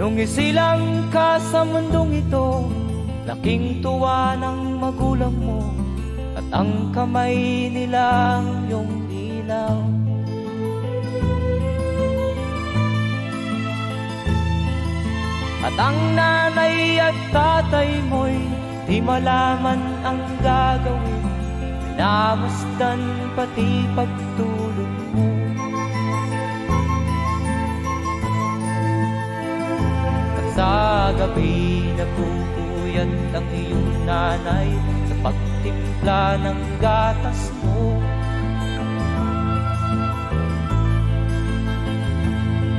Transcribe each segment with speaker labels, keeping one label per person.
Speaker 1: Nung isilang ka sa mundong ito, laking tuwa ng magulang mo, at ang kamay nila iyong ilaw. At ang nanay at tatay mo'y di malaman ang gagawin, minamasdan pati pagtulog mo. At sa gabi napupuyat ang iyong nanay sa pagtimpla ng gatas mo.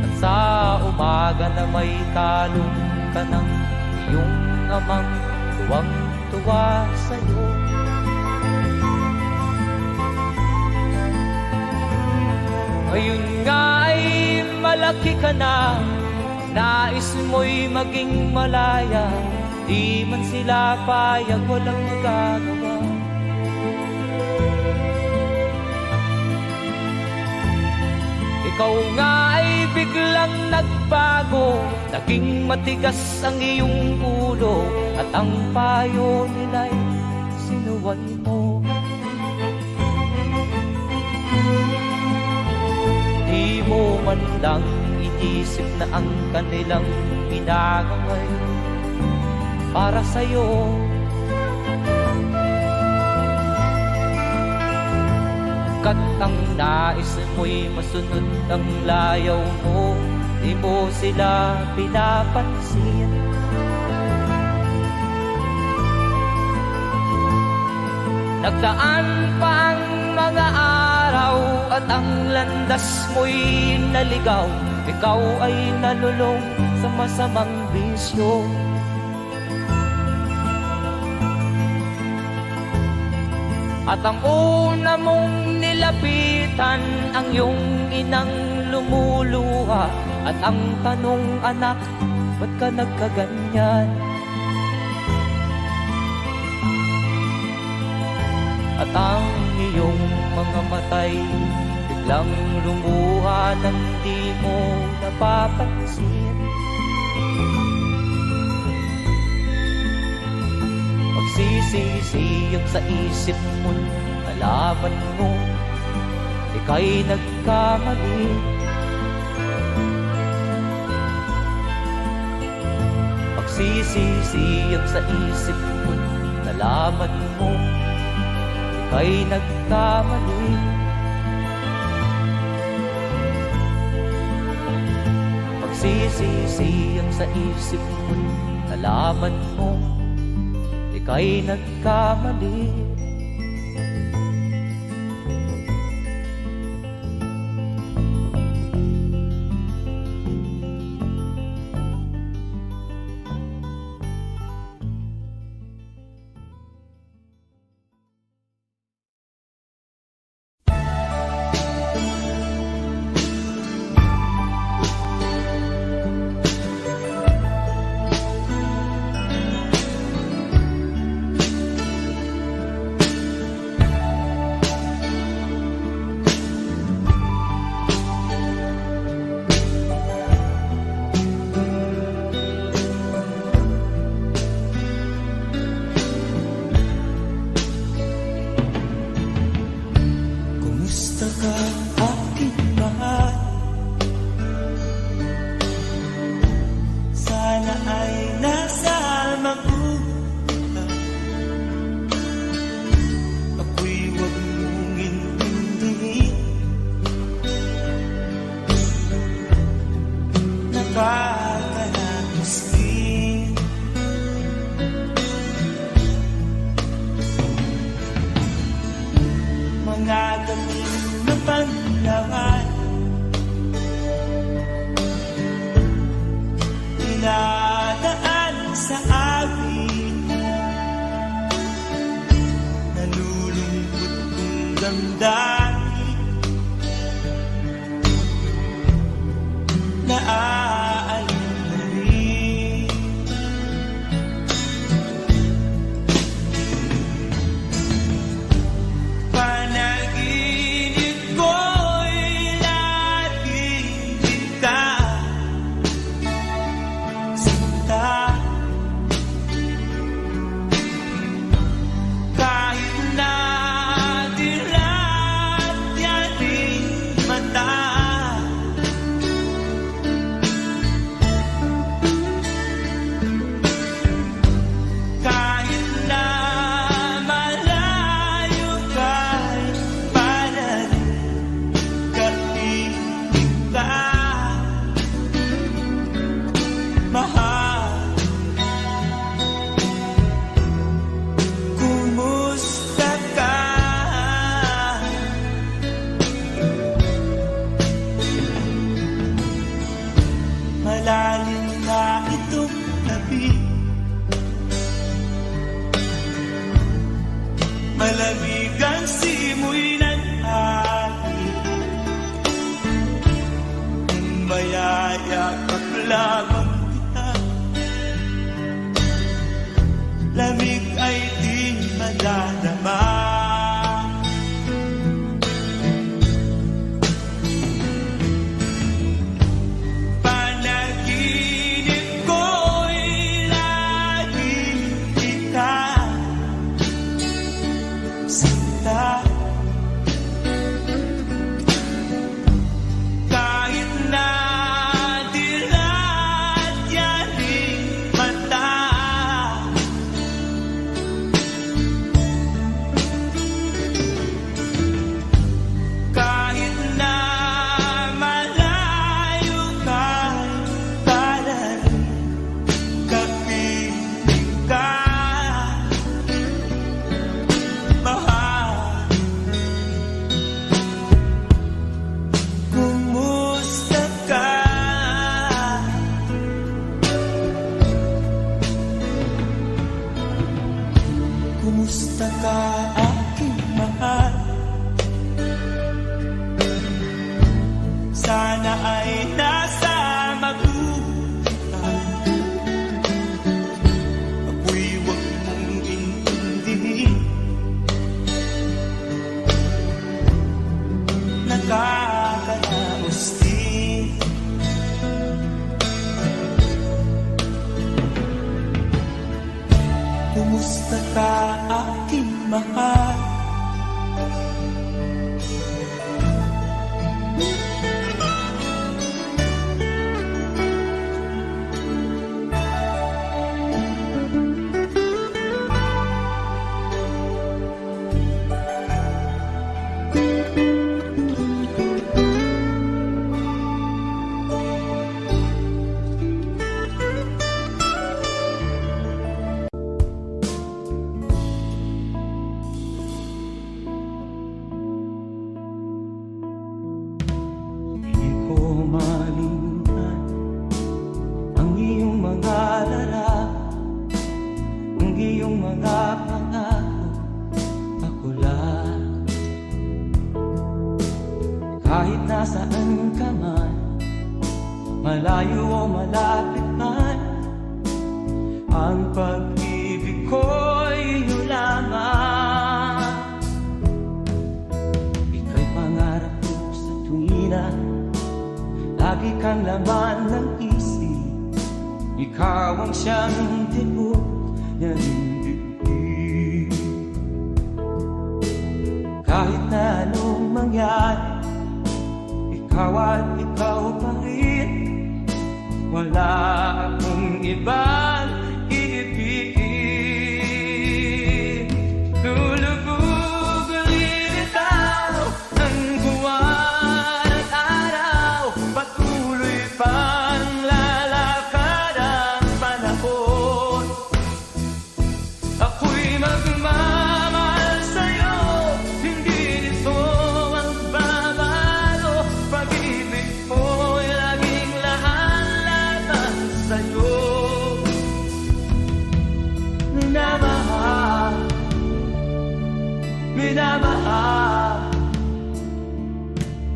Speaker 1: At sa umaga na may talong ka ng iyong amang tuwang-tuwa sa'yo. Ngayon nga ay malaki ka na, nais mo'y maging malaya, di man sila payag, walang magagawa. Ikaw nga ay biglang nagbago, naging matigas ang iyong ulo, at ang payo nila'y sinuway mo. Di mo man lang inisip na ang kanilang pinagaway para sa'yo. Kat ang nais mo'y masunod ang layaw mo, di mo sila pinapansin. Nagdaan pa ang mga araw at ang landas mo'y naligaw, ikaw ay nalulong sa masamang bisyo. At ang una mong nilapitan ang iyong inang lumuluha, at ang tanong, anak, ba't ka nagkaganyan? At ang iyong mga matay biglang lumuha nang di mo napapansin. Magsisisiyag sa isip mo, nalaman mo ika'y nagkamali. Magsisisiyag sa isip mo, nalaman mo ika'y nagkamali. Magsisisiyag sa isip mo, nalaman mo ika'y nagkamali.
Speaker 2: itong tabi. Malamig ang simoy ng hangin, mayayakap lamang kita. Lamig ay di madadama. Panaginip ko'y laging kita sinta. Kahit na dilat yaning mata, kahit na malayo ka'y talaring kapiling ka, mahal. Kumusta ka? Kumusta ka, aking mahal? Sana ay nasa mabuhay. Ako'y huwag mong intindihin. Nakakaraos din. Kumusta ka, aking mahal? Di ko malimutan ang iyong mga larawan, ang iyong mga pangako. Ako lang, kahit nasaan ka man, malayo o malapit man, ang pag-ibig ko'y iyo lamang. Ika'y pangarap ko sa tuwina, lagi kang laman ng isip. Ikaw ang siyang tibok ng bibig. Kahit na anong mangyari, ikaw at ikaw pa rin. Wala akong ibang iibigin. Lulubog ulit ikaw ng buwan at araw, patuloy pang lalakad ang panahon. Ako'y magmamahal sa'yo, hindi nito ang babago. Pag-ibig mo'y laging lahat-lahat sa'yo. Minamahal, minamahal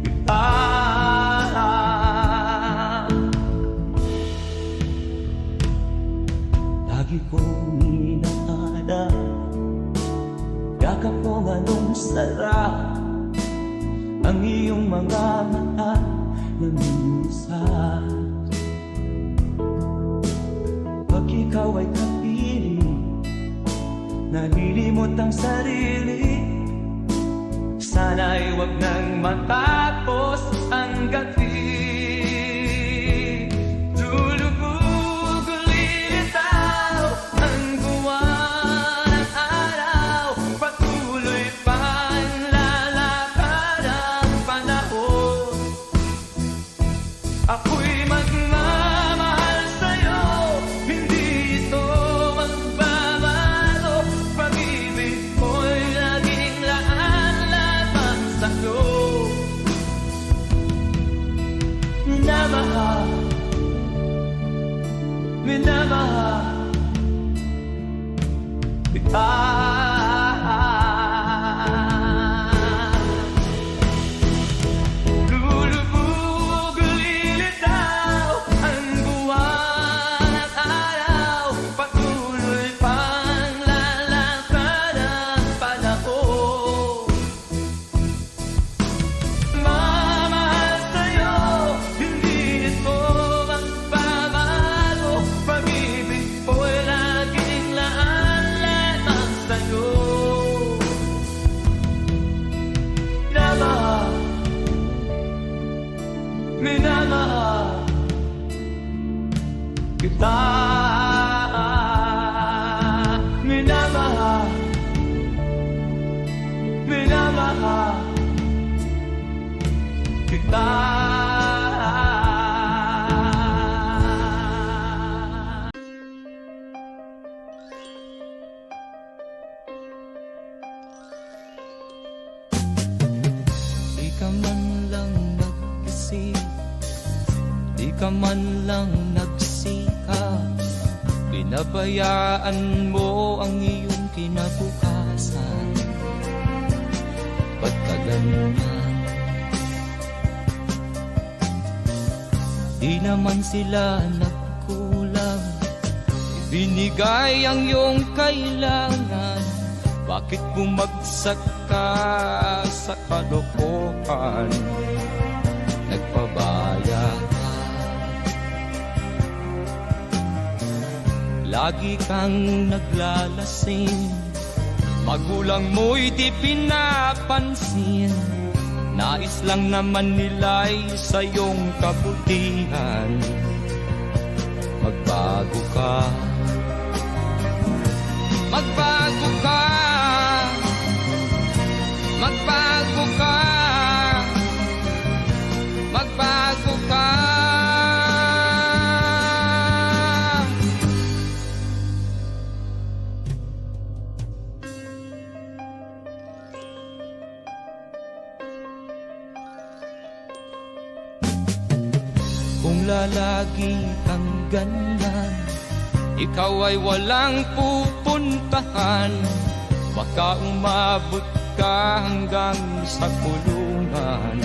Speaker 2: kita. Lagi kong inaada, yakap kong anong sarap, ang iyong mga mata na minsan. Pag ikaw ay kapiling, nalilimot ang sarili. Sana'y huwag nang matapos ang gabi. Lulubog ulit itaw ang buwan at araw, patuloy pang lalakad ang panahon. Ako'y magmamahal sa'yo, hindi ito magbabago. Pag-ibig mo'y laging lahat-lahat sa'yo. minamahal kita. Lulubog, lilitaw ang buwan at araw, patuloy pang lalakad ang panahon. Mamahal sa'yo, hindi ito magbabago. Pag-ibig ko'y laging laan lamang sa'yo. Minamahal kita. Minamahal, minamahal kita.
Speaker 1: Di ka man lang nag-isip, di ka man lang nagsikap, pinabayaan mo ang iyong kinabukasan. Ba't ka ganyan? Di naman sila nagkulang, ibinigay ang iyong kailangan. Bakit bumagsak ka sa kalokohan? Nagpabaya ka, lagi kang naglalasing, magulang mo'y di pinapansin. Nais lang naman nila'y sa iyong kabutihan. Magbago ka, magbago ka, magbago ka, magbago ka. Kung lalagi kang ganyan, ikaw ay walang pupuntahan. Baka umabot ka hanggang sa kulungan.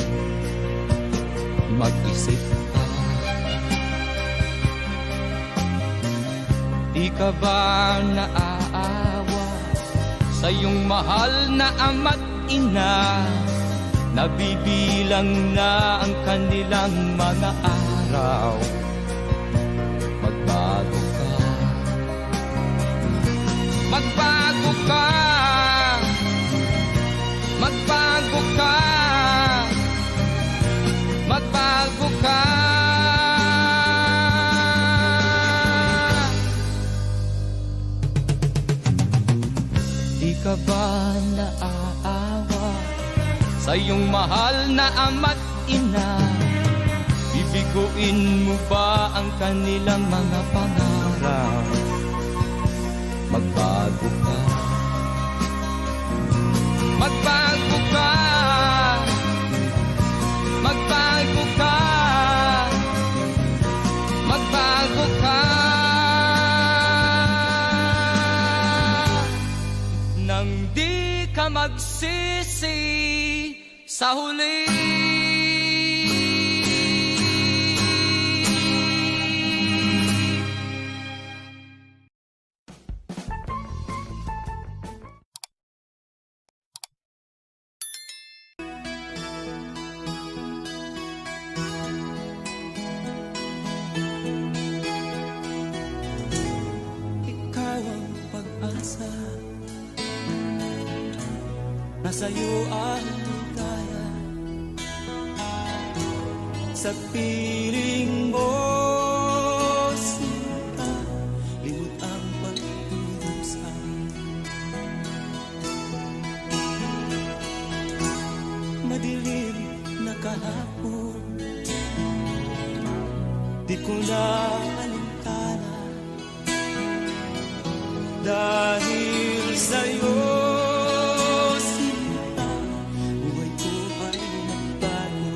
Speaker 1: Mag-isip ka, di ka ba naaawa sa iyong mahal na ama't ina? Nabibilang na ang kanilang mga araw. Magbago ka, magbago ka, magbago ka, magbago ka. Di ka ba naaawa sa iyong mahal na ama't ina? Bibiguin mo ba ang kanilang mga pangarap? Magbago ka, magbago ka, magbago ka, magbago ka. Nang di ka magsisi sa huli. Ikaw ang pag-asa, nasa'yo ang ligaya. Sa piling mo, sinta, limot ang pagdudusa. Madilim na kahapon, di ko na alintana. Dahil sa'yo, sinta, buhay ko ay nagbago.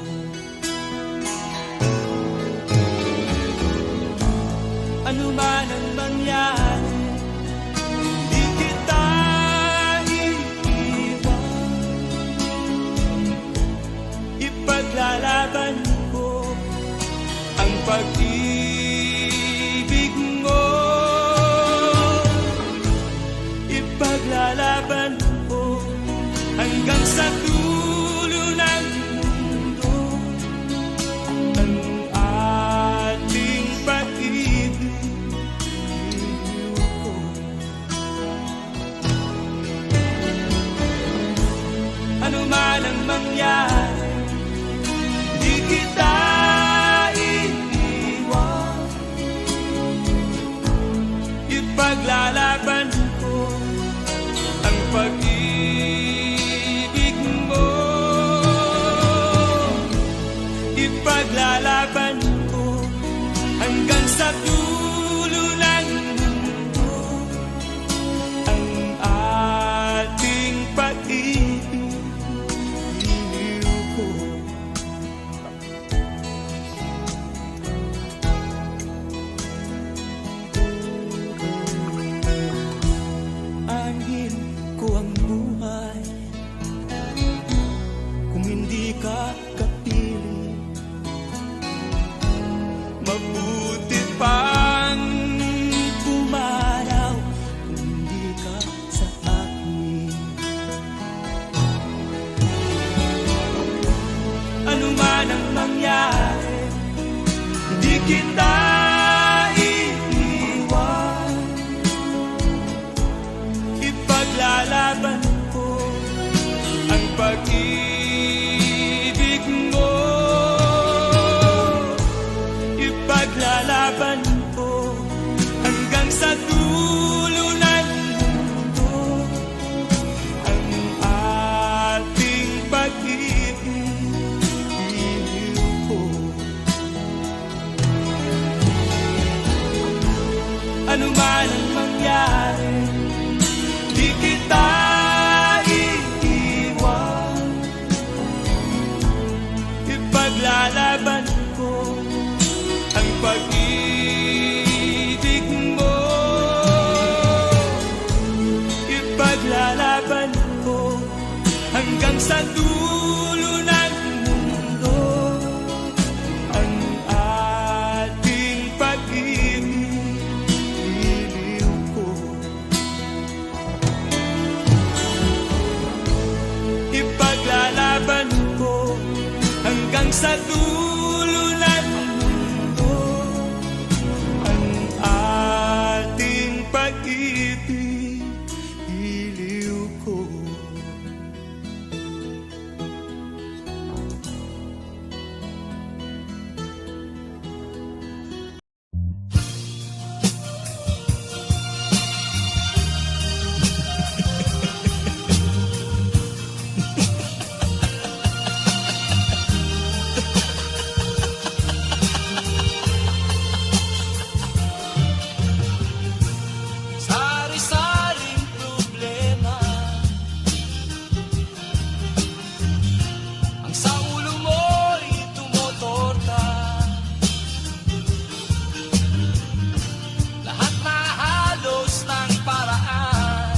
Speaker 1: Ano man man ang mangyari, di kita iiwan. Ipaglalaban ko ang pag-ibig mo. Ipaglalaban ko hanggang sa dulo ng mundo ang ating pag-ibig. Ano man ang mangyari, di kita iiwan. Ipaglalaban ko ang pag-ibig mo. Ipaglalaban ko hanggang sa dulo ng mundo ang ating pag-ibig. Anhin ko ang buhay kung hindi ka kapiling. Mabuti pang pumanaw kung hindi ka sa akin. Ano man ang mangyari, hindi kita iiwan. Ipaglalaban ko ang pag-ibig mo. Ipaglalaban ko hanggang sa dulo ng mundo ang ating pag-ibig. Ano man ang mangyari, di kita iiwan. Ipaglalaban ko ang pag-ibig mo. Ipaglalaban ko hanggang sa dulo ng mundo ang ating pag-ibig. Ipaglalaban ko hanggang sa dulo ng mundo ang ating pag-ibig. Iliw ko. Sari-saring problema ang sa ulo mo'y tumutorta. Lahat na halos ng paraan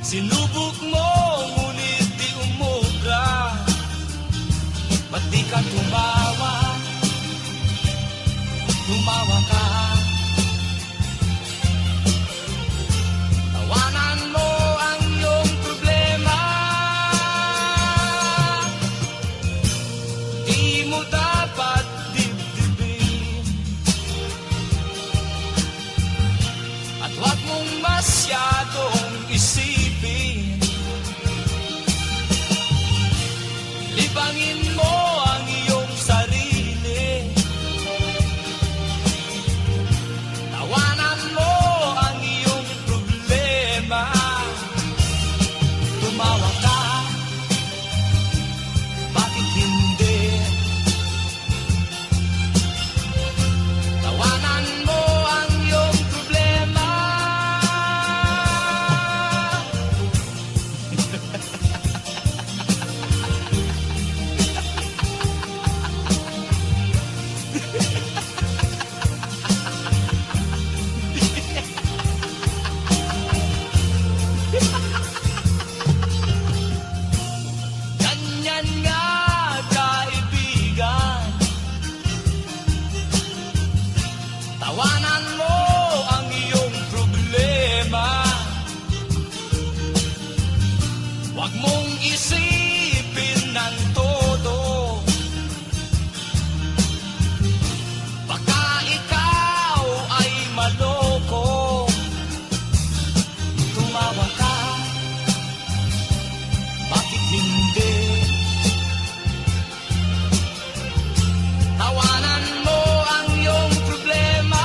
Speaker 1: sinubok mo, ngunit di umubra. Ba't di ka tumawa? Tumawa ka. Tawanan mo ang iyong problema. Di mo dapat dibdibin. At huwag mong masyadong isipin. Libangin mo ang iyong sarili.
Speaker 2: Tawanan mo ang iyong problema. Huwag mong isipin ng todo. Baka ikaw ay maloko. Tumawa ka, bakit hindi? Tawanan mo ang iyong problema.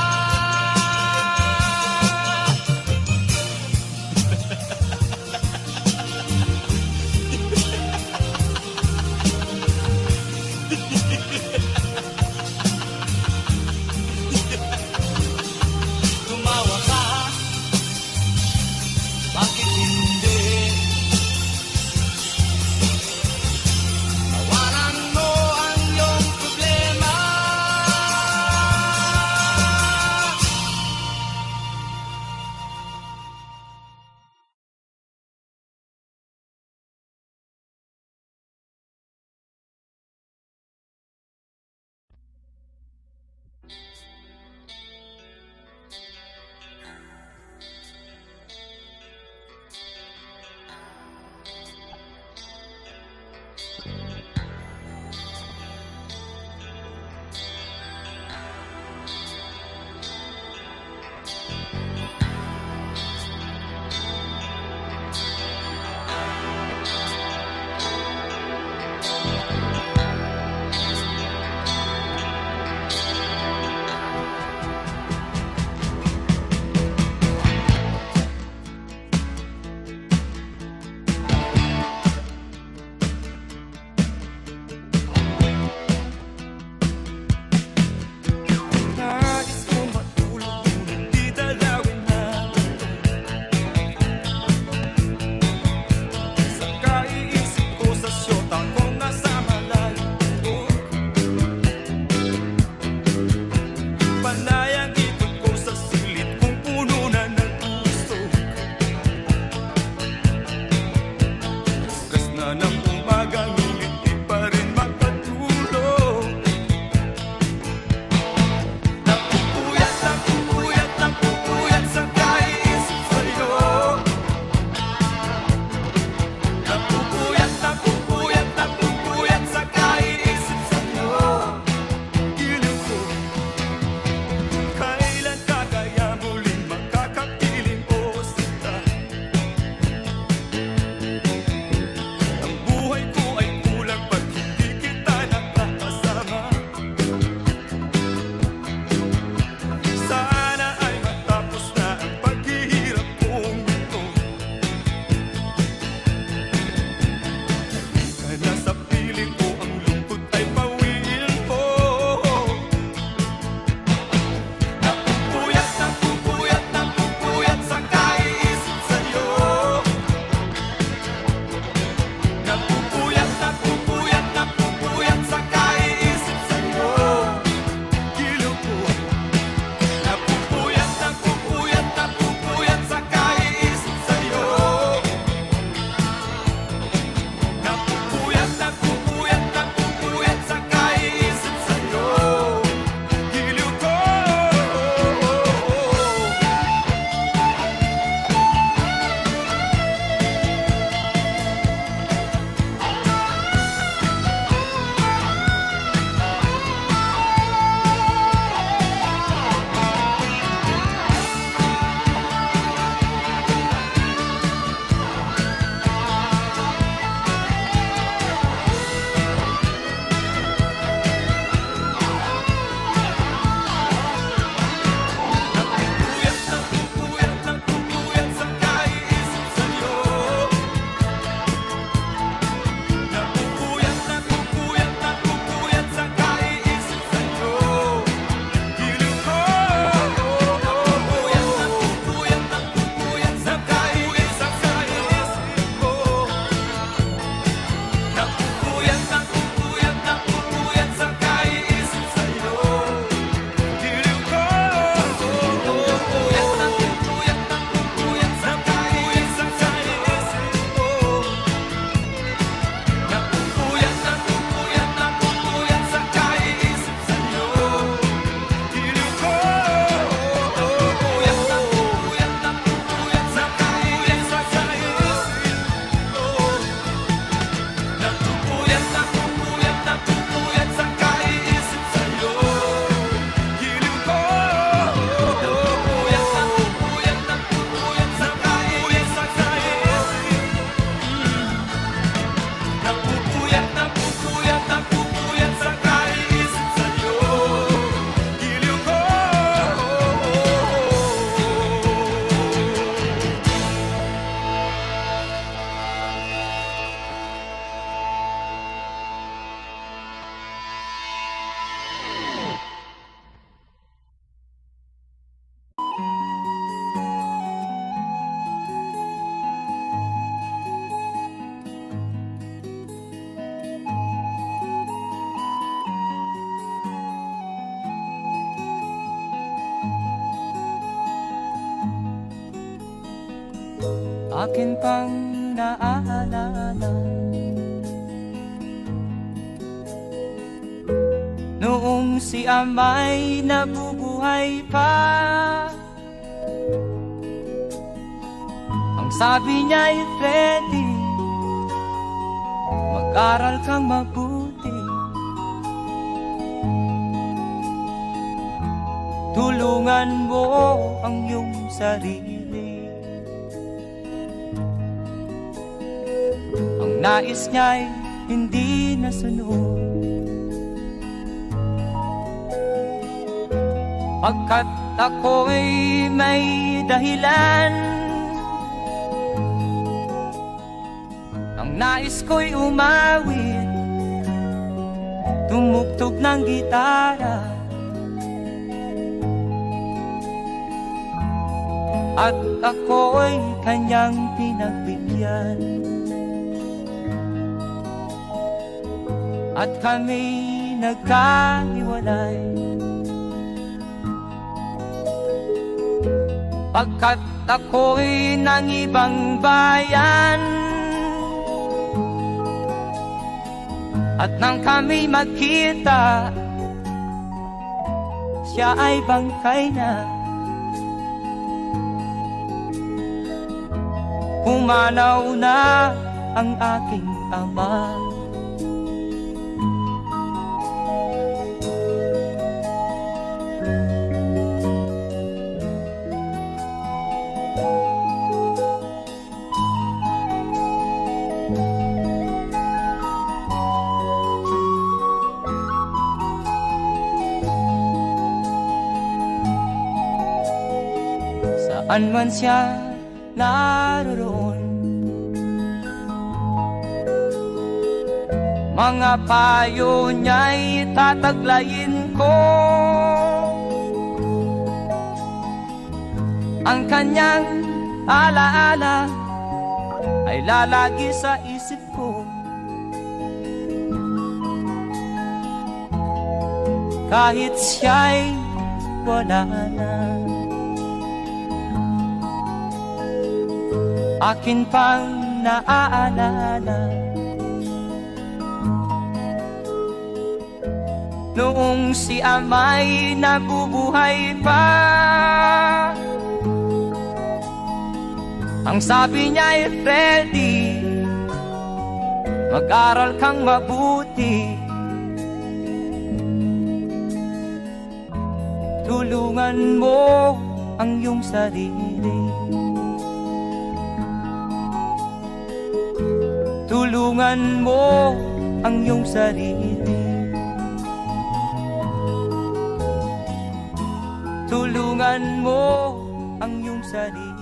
Speaker 1: akin pang naaalala. Noong si ama'y nabubuhay pa, ang sabi niya'y Freddy, mag-aral kang mabuti, tulungan mo ang iyong sarili. Ang nais niya'y hindi nasunod, pagkat ako'y may dahilan. Ang nais ko'y umawit, tumugtog ng gitara, at ako'y kanyang pinagbigyan. At kami nagkahiwalay, pagkat ako'y ng ibang bayan. At nang kami magkita, siya ay bangkay na. Pumanaw na ang aking ama. Saan man siya naroon, mga payo niya'y tataglayin ko. Ang kanyang alaala ay lalagi sa isip ko, kahit siya'y wala na. Akin pang naaalala noong si ama'y nabubuhay pa, ang sabi niya'y Freddy, mag-aral kang mabuti, tulungan mo ang iyong sarili, tulungan mo ang iyong sarili, tulungan mo ang iyong sarili.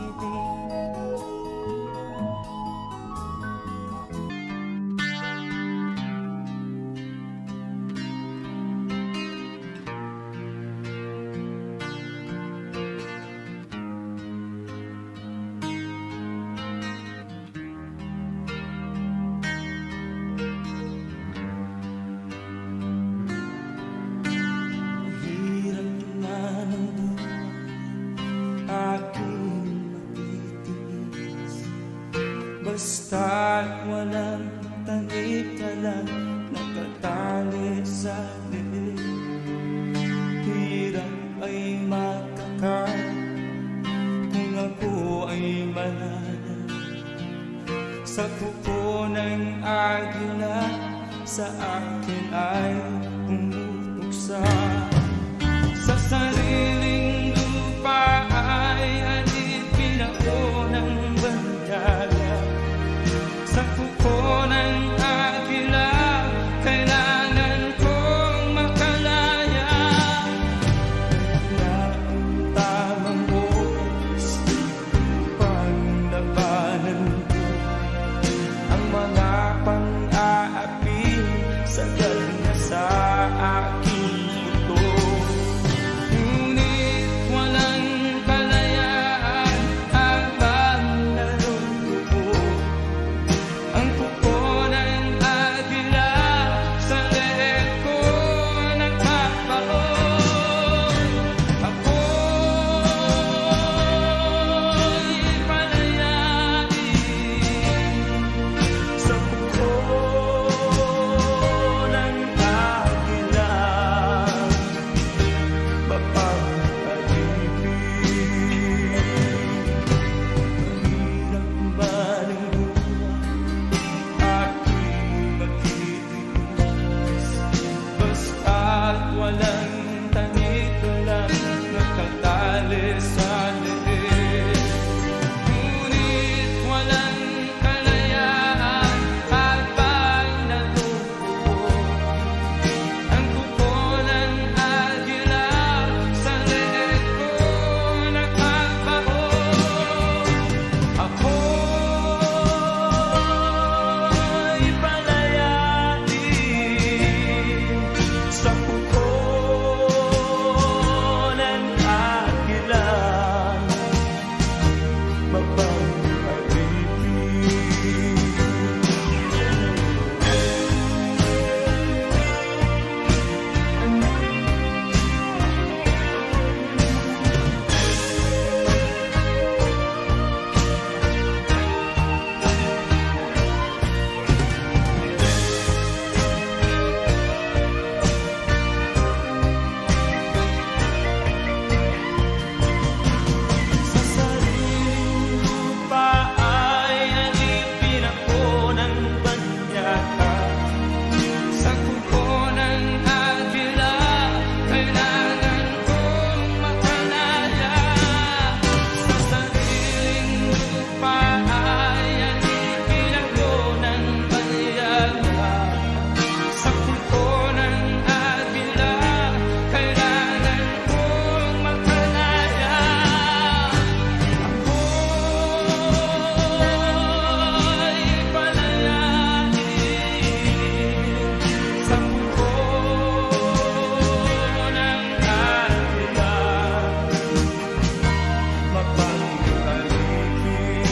Speaker 1: Basta't walang tangik ka lang natatali sa dilim. Hirap ay makakain kung ako ay malala. Sa kuko ng agila sa akin ay pumutuksa. Sa sariling lupa ay alipin ako ng bandala. Sa kuko ng agila, kailangan kong makalaya. Na ang tamang oras, panglabanan ko ang mga pang-aapi sa galing na sa aking ito.
Speaker 2: sali-sali. Ngunit walang kalayaan habang nalulungkot. Ang kuko ng agila sa leeg ko nagbabaho. Ako'y palayain sa kuko ng agila, sa sariling lupa ay alipin ako ng banyaga. Sa kuko ng agila, kailangan kong makalaya. Sa sariling lupa ay alipin ako ng banyaga. Sa kuko ng agila, kailangan kong makalaya. Ako'y palayain sa kuko ng agila, mapaghalipin.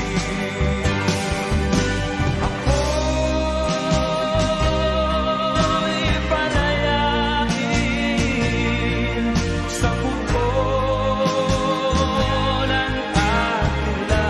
Speaker 2: Ako'y palayain sa kuko ng agila,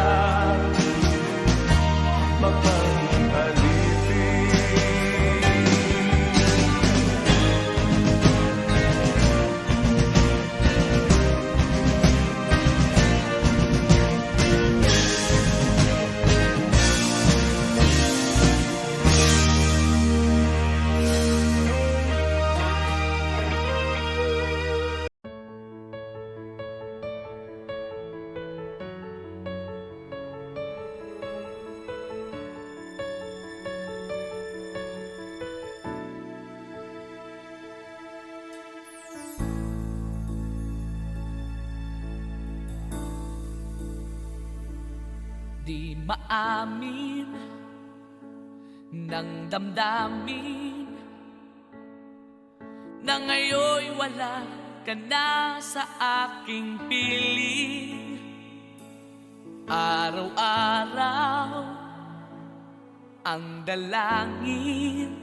Speaker 3: Di maamin ng damdamin na ngayon'y wala ka na sa aking piling. Araw-araw ang dalangin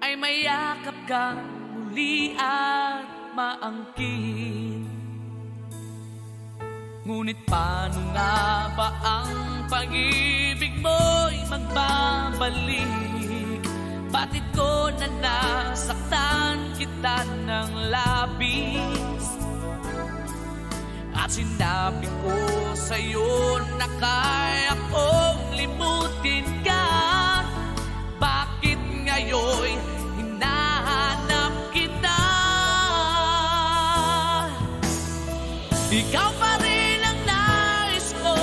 Speaker 3: ay mayakap kang muli at maangkin. Ngunit paano nga ba ang pag-ibig mo'y magbabalik? Bakit ko na nasaktan kita ng labis? At sinabi ko sa'yo na kaya kong limutin ka. Bakit ngayon'y hinahanap kita? Ikaw pa rin ang nais ko,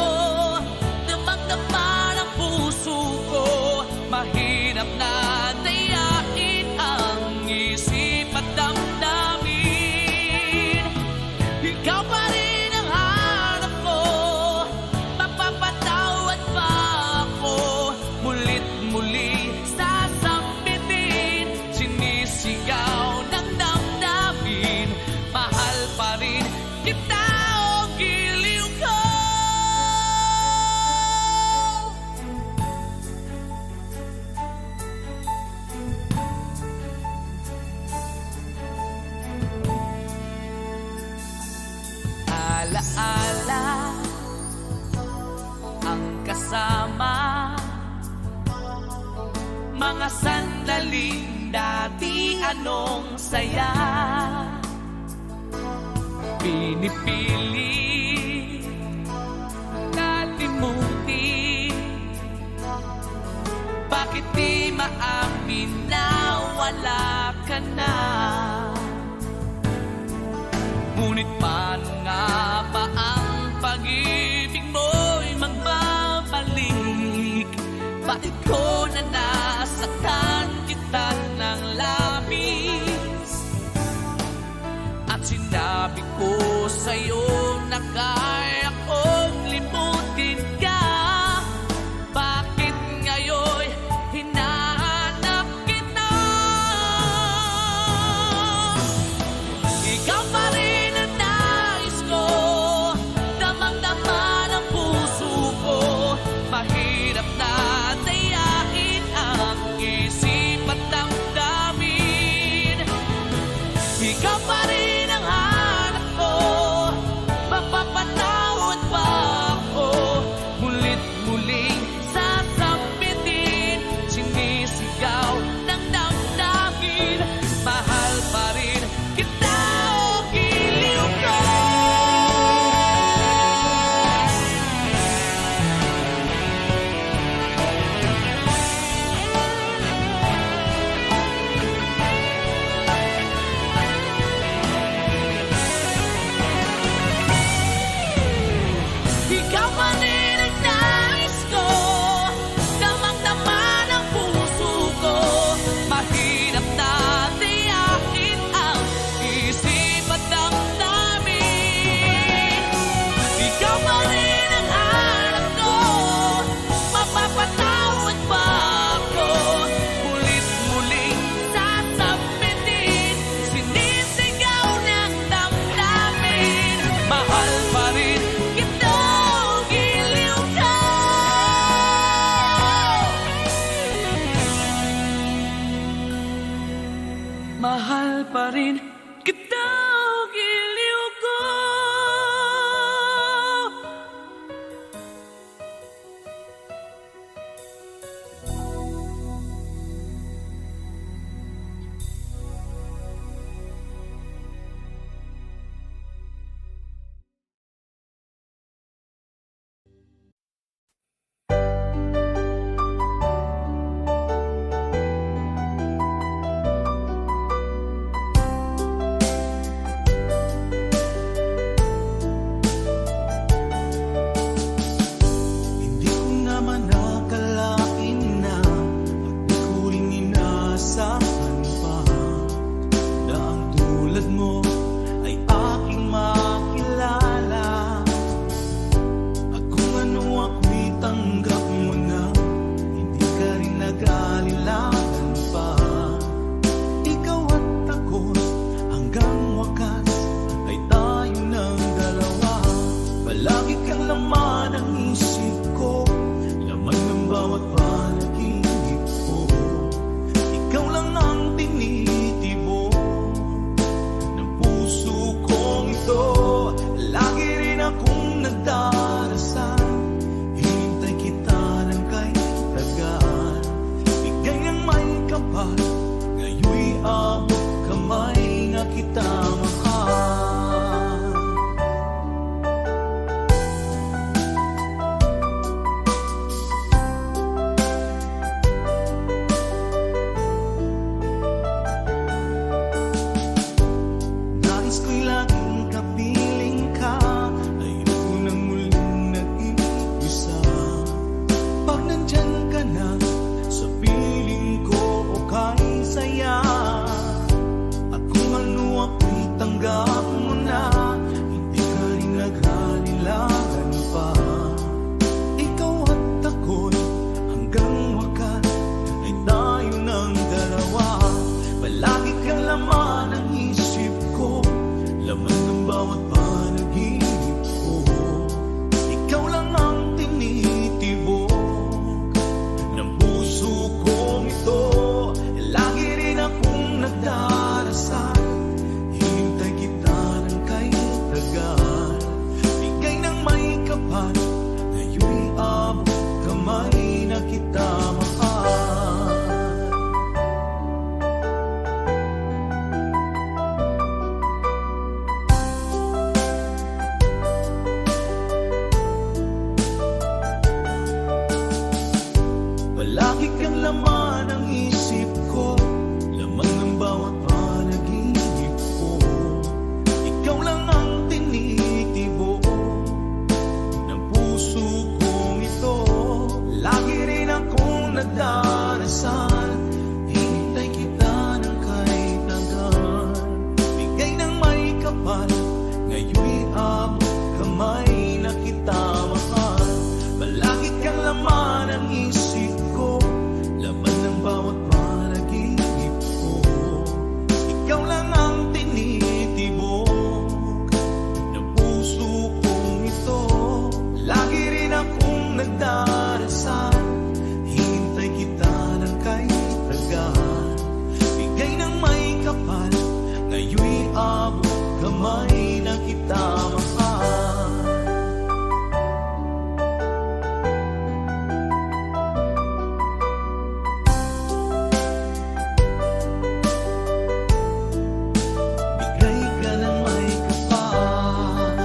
Speaker 3: damang-dama ng puso ko. Mahirap na dayain ang isip at damdamin. Ikaw pa rin ang hanap ko, mapapatawad pa ako. Mulit muli sasambitin, sinisigaw ng damdamin. Mahal pa rin kita. Alaala ang kasama, mga sandaling dati anong saya. Pinipili kalimutin, bakit di maamin na wala ka na? Ngunit Ngunit paano nga ba ang pag-ibig mo'y magbabalik? Bakit ko na nasaktan kita ng labis? At sinabi ko sa'yo na kaya kong limutin ka. Bakit ngayon hinahanap kita? Ikaw pa rin ang nais ko, damang-dama ng puso ko. Mahirap na dayain ang isip at damdamin. Ikaw pa rin ang hanap ko, mapapatawad
Speaker 4: ngayon'y abot kamay na kita mahal. Palagi kang laman ng isip ko, laman ng bawat panaginip ko. Ikaw lang ang tinitibok ng puso kong ito. Lagi rin akong nagdarasal, hintay kita ng kaitagan. Bigay ng may kapal, ngayon'y abot kamay na kita mahal. Bigay ka ng may kapal.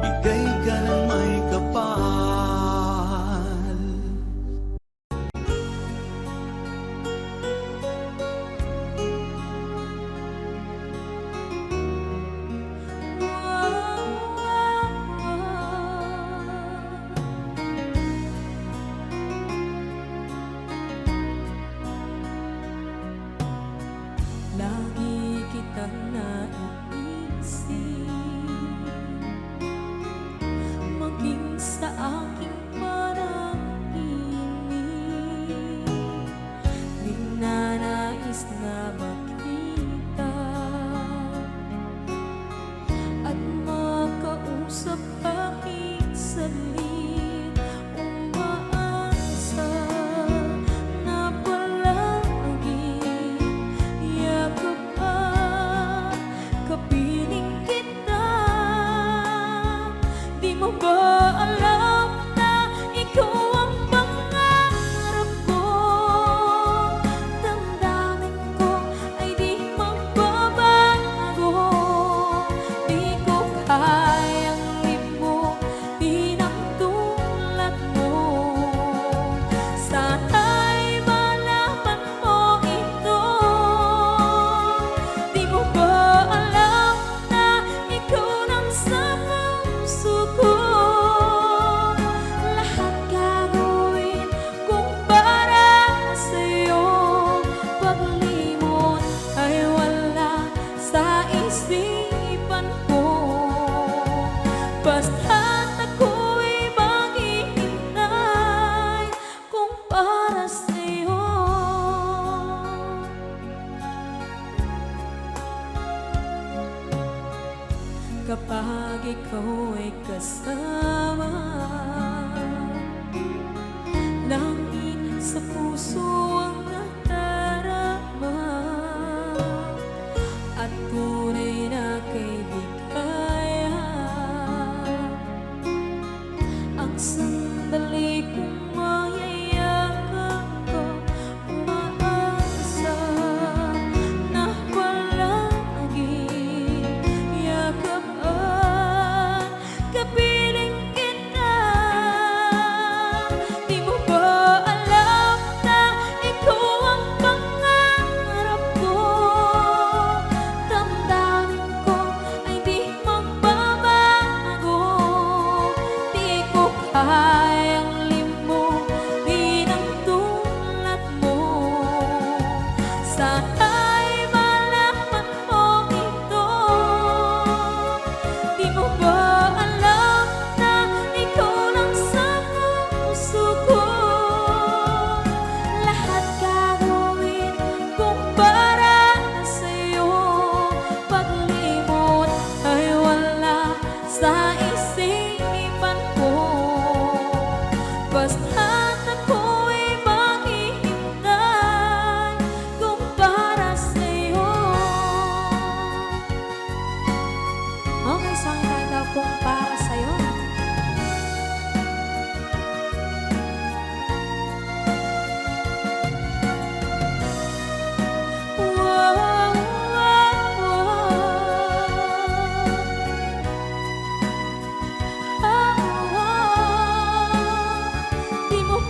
Speaker 4: Bigay ka ng may kapal.
Speaker 5: Lagi kitang naiisip, maging sa aking parang inip. Ninanais na makita at makausap kahit saglit. Umaasa na palagi yakap at kapiling kita. Di mo ba alam na ikaw ang pangarap ko? Damdamin ko ay di magbabago. Di ko kayang limutin ang tulad mo. Sana'y malaman mo ito. Di mo ba alam na ikaw nang sa puso ko? Lahat gagawin kung para sa'yo. Paglimot ay wala sa isipan ko. Basta't ako'y maghihintay kung para sa'yo. Kapag ikaw ay kasama, langit sa puso ang nadarama, at tunay na kaibigan. Ang sandali kong mayayakap ko, umaasa na palagi yakap at kapiling kita. Di mo ba alam na ikaw ang pangarap ko? Damdamin ko ay di magbabago. Di ko kayang limutin ang tulad mo. Sana'y malaman mo ito. Di mo ba alam na ikaw lang sa puso ko? Lahat gagawin kung para sa'yo. Paglimot ay wala sa isipan ko. Basta't ako'y maghihintay kung para sa'yo. Okay, song title kung para sa'yo. Wow, wow, wow. Di mo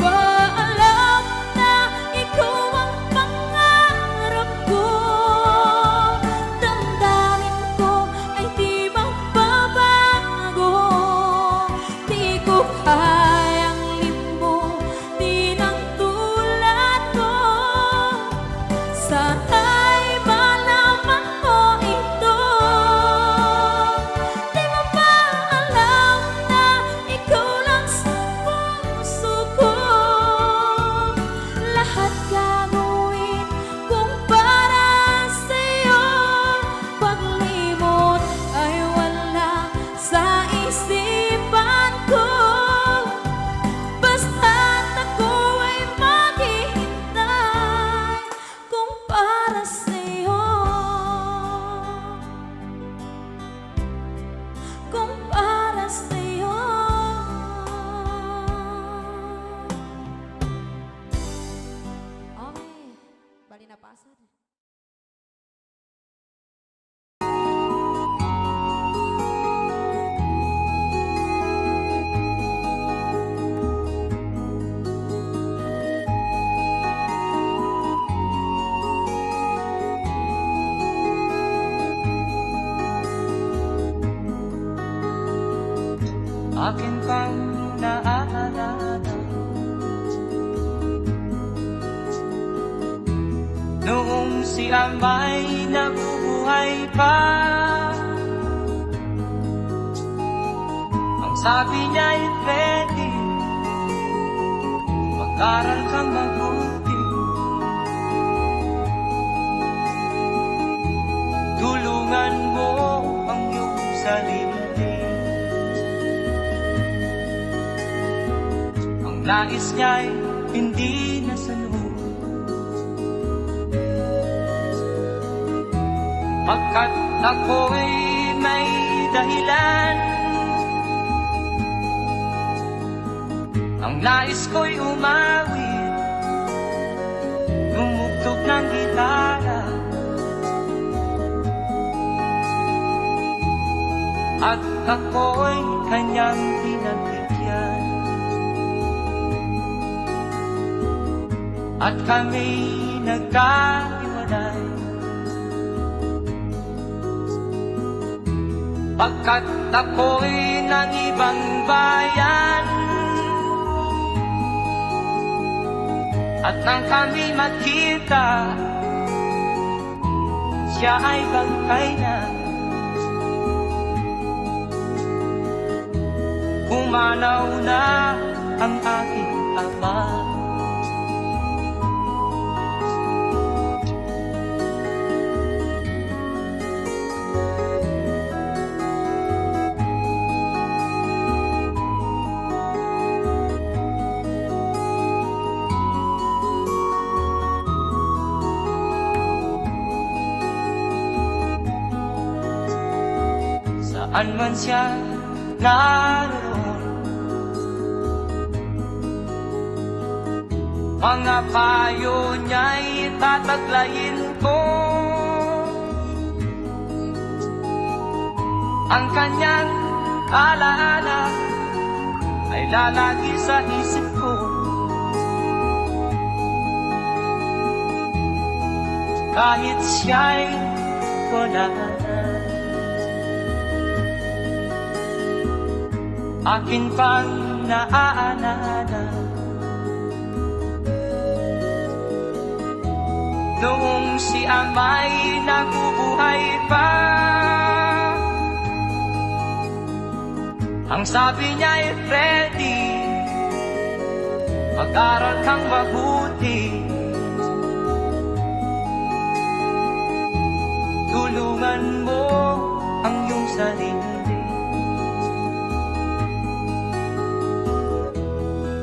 Speaker 1: bang naaalala? Noong si Amay nabubuhay pa, ang sabi niya ay Freddy, mag-aral kang mabuti, tulungan mo ang iyong sarili. Ang nais niya'y hindi nasunod, pagkat ako'y may dahilan. Ang nais ko'y umawit, tumugtog ng gitara, at ako'y kanyang pinagbigyan. At kami nagkahiwalay, pagkat ako'y ng ibang bayan. At nang kami magkita, siya ay bangkay na. Pumanaw na ang aking ama. Saan man siya naroon, mga payo niya'y tataglayin ko. Ang kanyang alaala ay lalagi sa isip ko. Kahit siya'y wala na, akin pang naaalala. Noong si Amay nabubuhay pa, ang sabi niya ay Freddy, mag-aral kang mabuti, tulungan mo ang iyong sarili.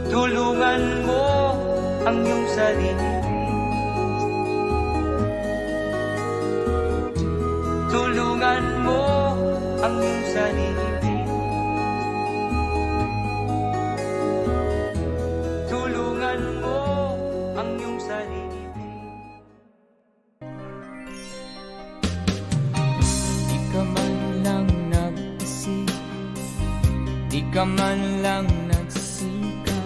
Speaker 1: Tulungan mo ang iyong sarili. Tulungan mo ang iyong sarili. Tulungan mo ang iyong sarili. Di ka man lang nag-isip, di ka man lang nagsisikap,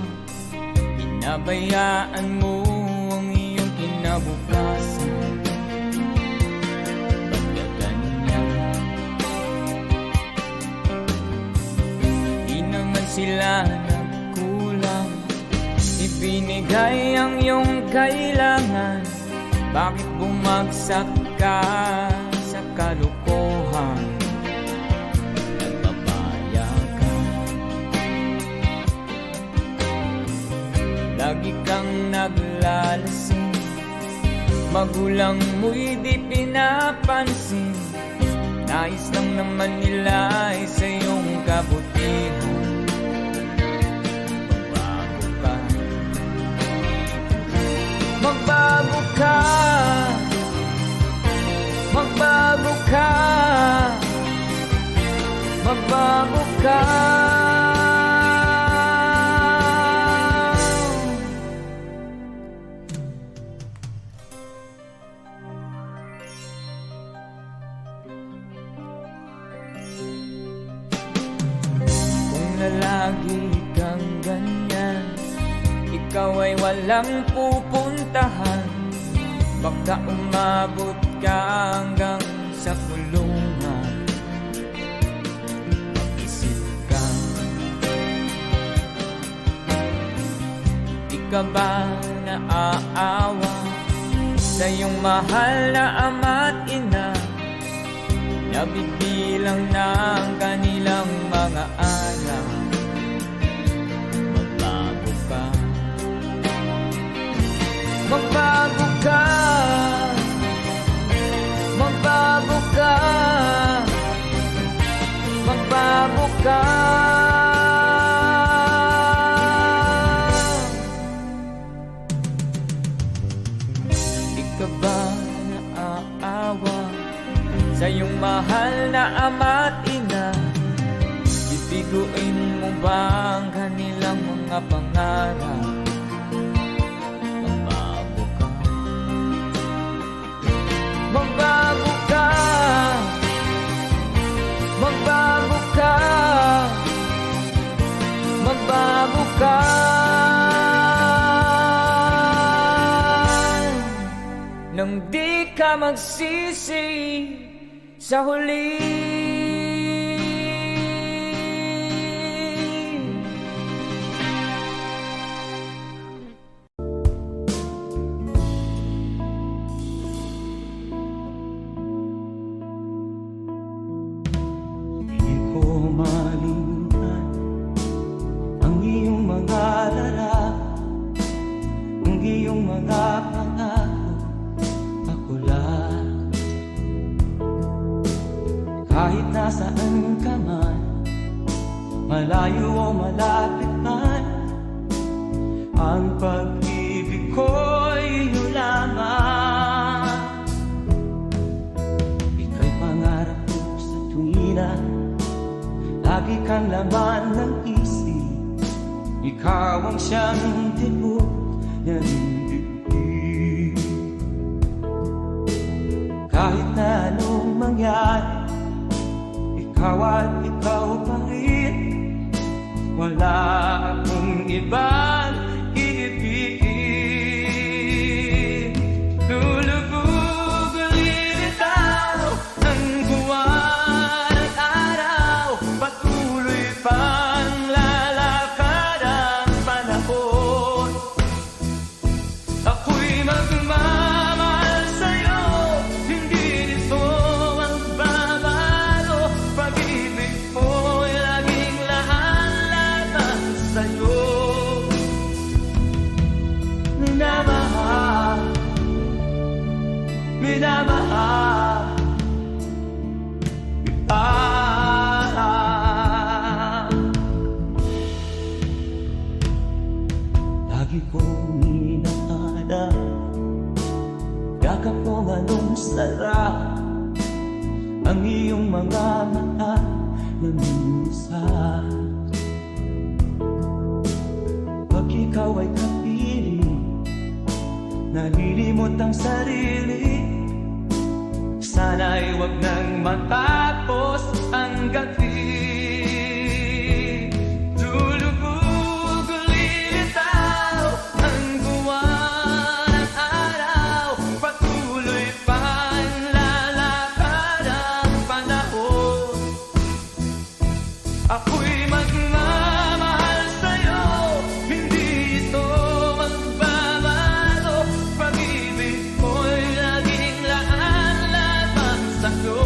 Speaker 1: pinabayaan mo ang iyong kinabukasan. Bakit ganyan? Di naman sila nagkulang, ibinigay ang iyong kailangan. Bakit bumagsak ka sa kalokohan? Lagi kang naglalasing, magulang mo'y di pinapansin. Nais lang naman nila ay sa iyong kabutihan. Magbago ka, magbago ka, magbago ka. Lagi kang ganyan, ikaw ay walang pupuntahan. Baka umabot ka hanggang sa kulungan. Mag-isip ka, ka ba naaawa sa iyong mahal na ama't ina? Nabibilang na ang kanilang mga anak. Magbago ka, magbago ka, magbago ka, magbago ka. Ikaw ba naaawa sa iyong mahal na ama't ina? Bibiguin mo ba ang kanilang mga pangarap? Magbago ka, magbago ka, magbago ka, magbago ka. Nang di ka magsisi sa huli.
Speaker 4: Di ko malimutan ang iyong mga lalaki, ang iyong mga pangako. Ako lang, kahit nasaan ka man, malayo o malapit man, ang pag-ibig ko'y iyo lamang. Ika'y pangarap ko sa tuwina, lagi kang laman ng isip. Ikaw ang siyang tibok ng bibig. Kahit na anong mangyari, ikaw at ikaw pa rin. Wala akong ibang iibigin. Lulubog lilitaw ang buwan at araw, patuloy pang lalakad ang panahon. Ako'y magmamahal sa'yo, hindi nito magbabago. Pag-ibig mo'y laging lahat-lahat sa'yo. Minamahal, minamahal kita. Lagi kong inahanap, yakap kong anong sarap, ang iyong mga mata na minsan. Pag ikaw ay kapiling, nalilimot ang sarili. Sana'y wag nang matapos ang gabi. Lulubog lilitaw ang buwan at araw, patuloy pang lalakad ang panahon. Ako'y magmamahal sa'yo, hindi ito magbabago. Pag-ibig ko'y laging lahat-lahat sa'yo.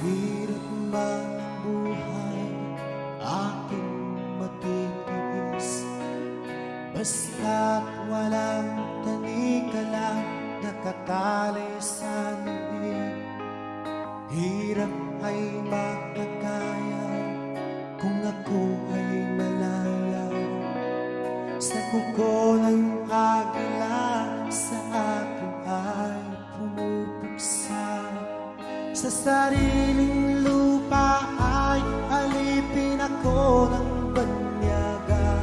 Speaker 6: Hirap man ang buhay, aking matitiis. Basta't walang tanikala, nakatali sa liig. Hirap ay makakaya kung ako ay malaya. Sa kuko ng agila, sa akin ay pumupuksa. Sa sariling lupa ay alipin ako ng banyaga.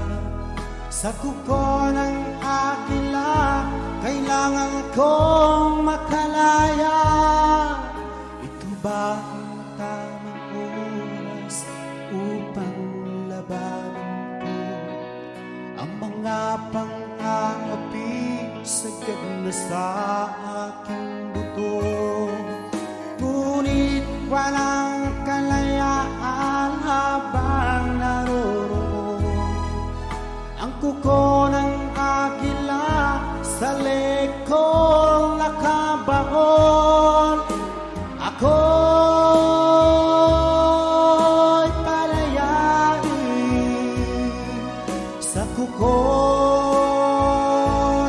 Speaker 6: Sa kuko ng agila, kailangan kong makalaya. Ito ba ang tamang oras upang labanan ko ang mga pang-aapi sagad na sa aking buto? Ngunit walang kalayaan habang naroroon ang kuko ng agila sa lekong nakabaon. Ako'y palayain sa kuko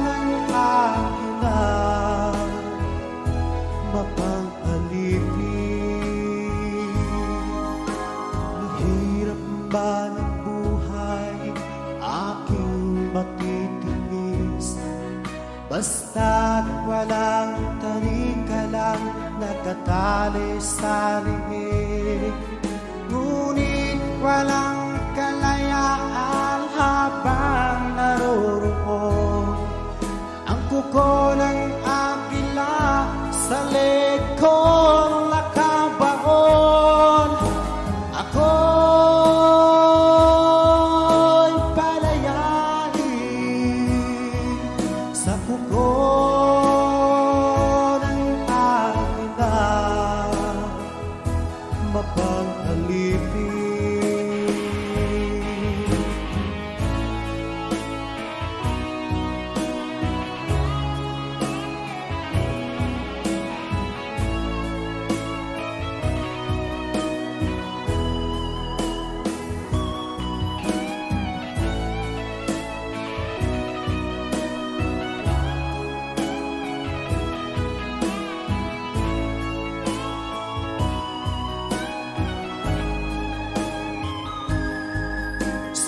Speaker 6: ng agila, mapang-alipin. Mahirap ba ng buhay, aking matitiis. Basta't walang tanikala, nakatali sa liig. Ngunit walang kalayaan habang naroroon ang kuko ng agila sa lekong nakabaon. Ako'y palayain sa kuko ng agila, mapang-alipin.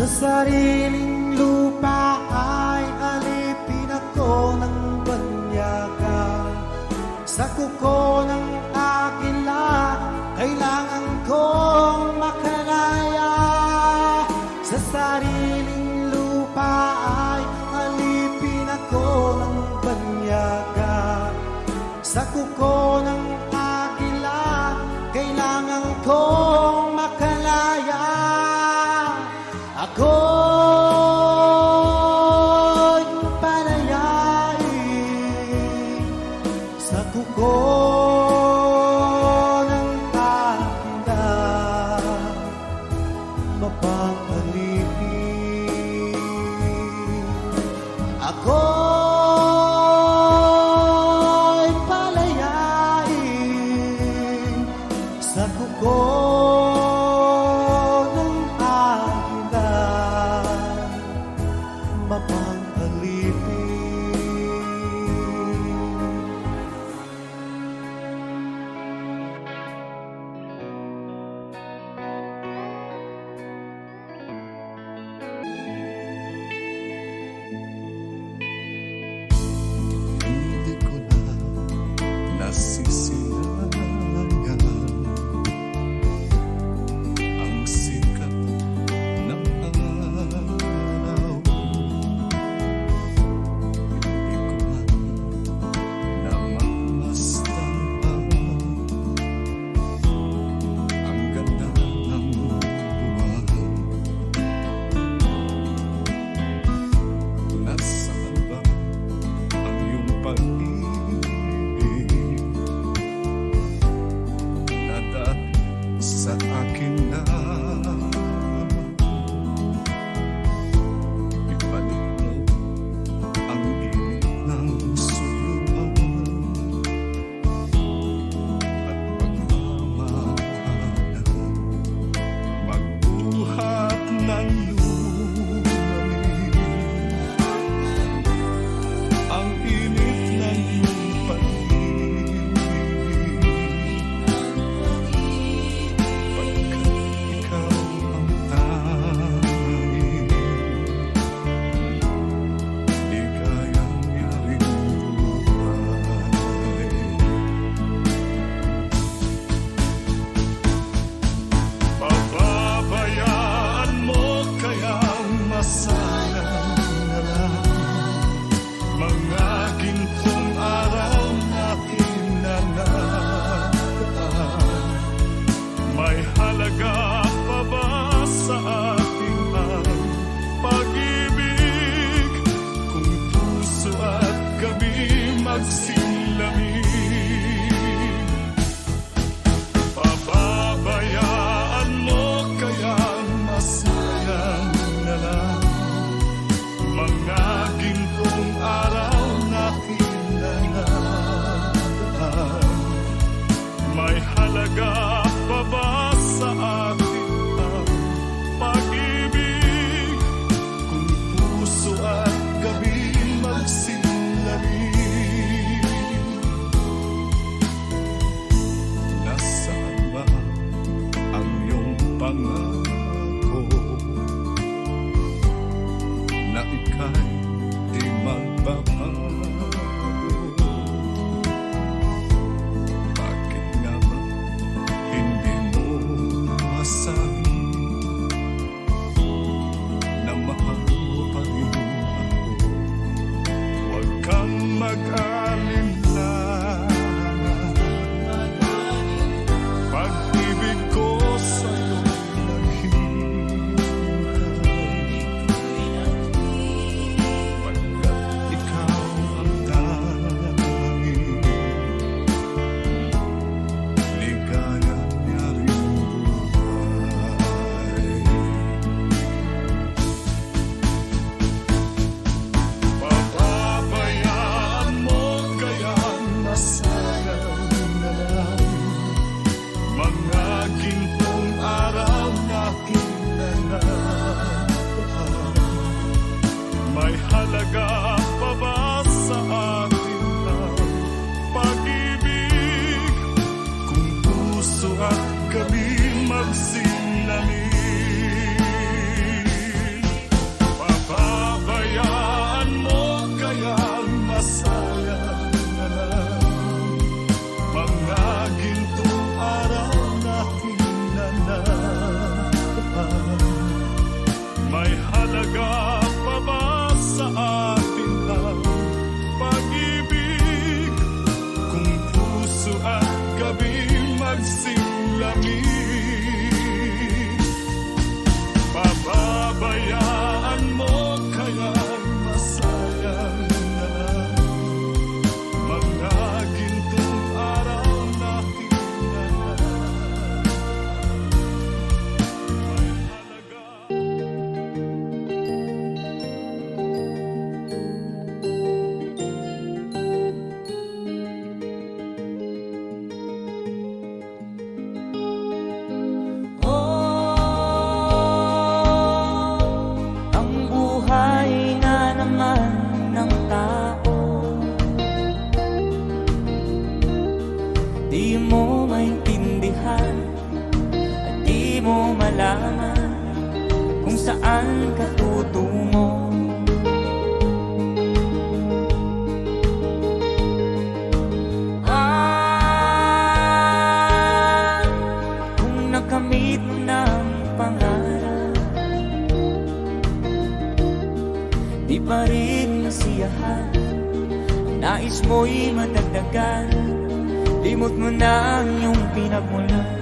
Speaker 6: Sa sariling lupa ay alipin ako ng banyaga. Sa kuko ng agila, kailangan kong makalaya. Sa sariling lupa ay alipin ako ng banyaga. Sa kuko ng agila, kailangan kong makalaya. Ako'y palayain sa kuko ng agila, mapang-alipin. Ako'y palayain sa kuko ng agila, mapang-alipin. buhay di magbabago. Bakit nga ba hindi mo masabi na mahal mo pa rin ako? Huwag kang mag-alala, pag-ibig ko sa'yo naghihintay, pagkat ikaw ang tanging ligaya niya rin buhay. Papabayaan mo kaya nasayang na lang mga gintong araw na kinanapaan. May halaga pa ba sa atin ang pag-ibig kung puso at gabi magsinangin? Papabayaan mo kaya masayang na lang mga gintong araw na hinanapaan. May halaga pa ba sa atin ang pag-ibig kung puso at gabi magsilangin? Pababayaan mo kaya masayang na lang mga gintong araw na hinanapaan. May halaga.
Speaker 1: Ang buhay na naman ng tao, di mo maintindihan at di mo malaman kung saan ka tutungo. Kung nakamit mo ng pangarap, di pa rin nasiyahan, nais mo'y madagdagan, limot mo na ang iyong pinagmulan.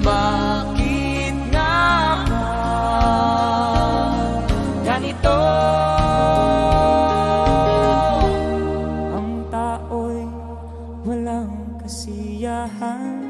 Speaker 1: Bakit nga ba ganito? Ang tao'y walang kasiyahan.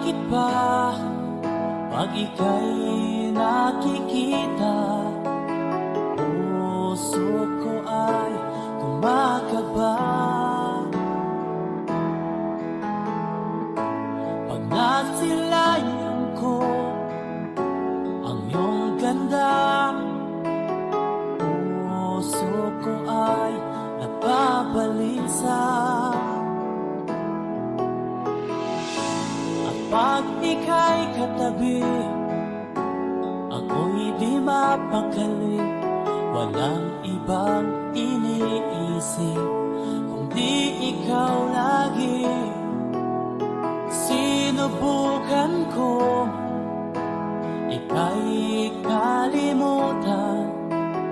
Speaker 1: Bakit ba pag ika'y nakikita, puso ko ay kumakaba? Pag nasilayan ko ang iyong ganda, puso ko ay nagbabalisa. At pag ika'y katabi, ako'y di mapakali. Walang ibang iniisip kundi ikaw lagi. Sinubukan ko ika'y kalimutan,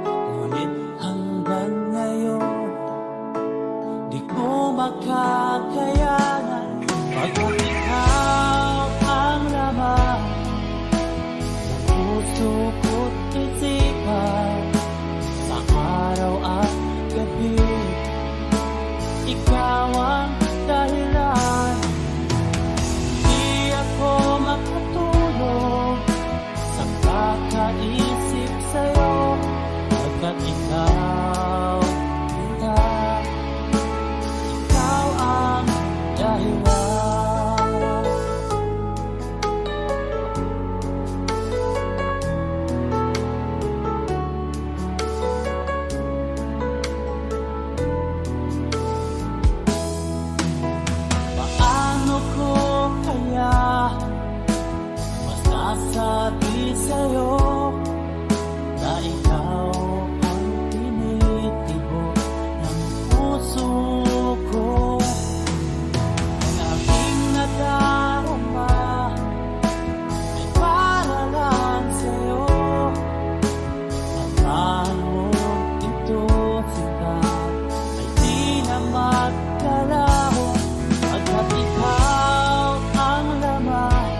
Speaker 1: ngunit hanggang ngayon di ko makakayanan. Pagkat ikaw ang laman ng puso ko't isipan, sa araw at gabi ikaw ang dahilan. Di ako makatulog sa kakaisip sa'yo, pagkat ikaw ang dahilan. Paano ko kaya masasabi sa'yo na ikaw ang tinitibok ng puso ko? Ang aking nadarama ay para lang sa'yo. Ang mo ito sila ay di na magkalaho, pagkat ikaw ang laman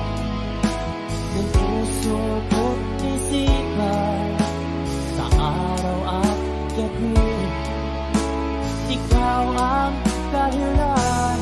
Speaker 1: ng puso ko't isipan, sa araw at gabi ikaw ang dahilan.